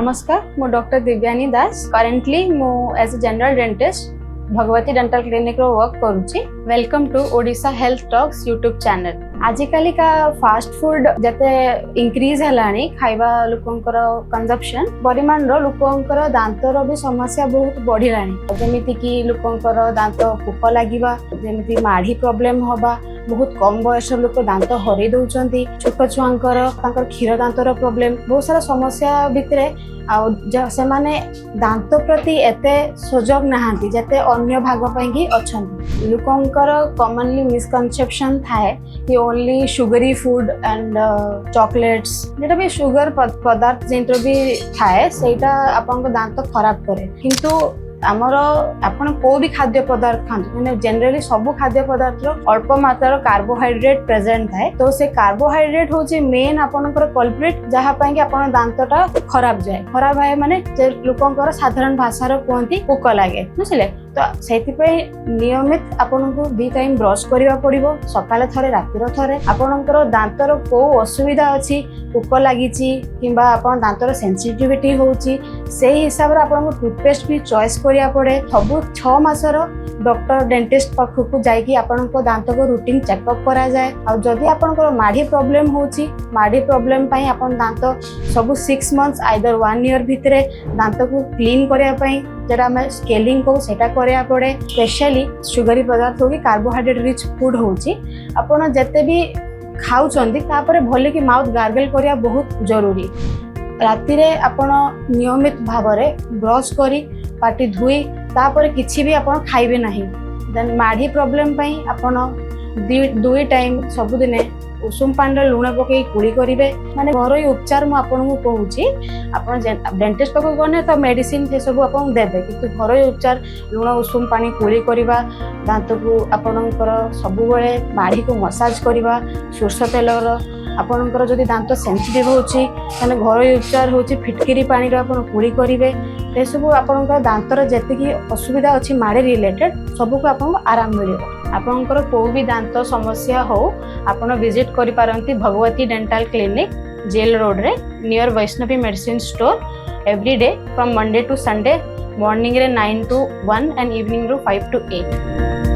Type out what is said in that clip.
नमस्कार मु doctor Divyani Das currently मु as a general dentist Bhagavati dental clinic रो वर्क करूची। Welcome to Odisha health talks YouTube channel. आजिकाली का फास्ट फूड जते इंक्रीज हलानी खाइबा लोकंकर कंजप्शन परिमाण रो लोकंकर दांतर भी समस्या बहुत बढ़िलानी। जेमिति कि लोकंकर दांत पोक लागिबा, जेमिति माढ़ी प्रॉब्लम होबा, बहुत कम बयस लोक दांत हरई दउचंती, छोट छुआंकर तांकर क्षीर दांतर प्रॉब्लम, बहुत सारा समस्या भितरे से माने दांत प्रति एते सजग नहांती जते अन्य भाग पई अछंती। लोकंकर कॉमनली मिसकनसेप्शन थाए कि only sugary food and chocolates जेटा भी शुगर पदार्थ जेंटर भी थाए सेटा आपन दांत खराब करे। किंतु आमर आपण को भी खाद्य पदार्थ खाते मैंने जनरली सब खाद्य पदार्थ अल्प मात्रा कार्बोहाइड्रेट प्रेजेंट थाए, तो से कार्बोहाइड्रेट होची मेन आपनकर कल्प्रिट जहाँ पाई कि आपण दांतटा खराब जाए। खराब है माने लोकंकर साधारण भाषा कहती पोक लगे बुझिले। तो सेति नियमित आपन को 2 टाइम ब्रश करिवा पड़िबो, सकाले थरे रातिर थरे। आपनकर दांतर को असुविधा अछि, पोक लागिची किंबा आपन दांतर सेंसिटिविटी होची, सेही हिसाब रे आपन को टूथपेस्ट भी चॉइस करिया पड़े। सबु 6 मासर डॉक्टर डेंटिस्ट पाखु जाइकी आपन को दांत को रूटीन चेकअप करा जाए। आ जदि आपन को माढ़ी प्रॉब्लम होची, माढ़ी प्रॉब्लम पई आपन दांत सबु 6 मंथ्स आइदर 1 ईयर भितरे दांत को क्लीन करिया पई जरा मैं स्केलिंग को सेटा करिया पड़े। स्पेशली शुगरी पदार्थ हो कि कार्बोहाइड्रेट रिच फूड होची, आपण जते भी खाउचंदी तापरे भले कि माउथ गार्गल करिया बहुत जरूरी। राति रे आपण नियमित भावरे ब्रश करी पाटी धुई तापरे किछि भी आपण खाइबे नाही। देन माढ़ी प्रॉब्लम पई आपण 2 टाइम सब दिने उषुम पानी लुण पकई कुड़ी करेंगे। माने घरोई उपचार मु आपन को कहूची, आपन डेंटिस्ट पाक गने तो मेडिसिन से सब आपन देबे, किंतु घरोई उपचार लुण उषुम पानी कुड़ी करवा, दांत को आपनकर सब बेले माढ़ी को मसाज करवा, सोरष तेलर आपनकर जदि दांत सेंसिटिव होची ताने घरोई उपचार होची फिटकिरी पानी रो आपन कुड़ी करेंगे। ए सब आपनकर दांतर जेतिकी असुविधा अछि माढ़ी रिलेटेड सब को आपन आराम मिलिबो। आपनकर को भी दांत समस्या हो आपण विजिट करि पारंती Bhagwati dental clinic jail road रे near Vaishnavi medicine store every day from Monday to Sunday morning रे 9 to 1 एंड इवनिंग रो 5 to 8।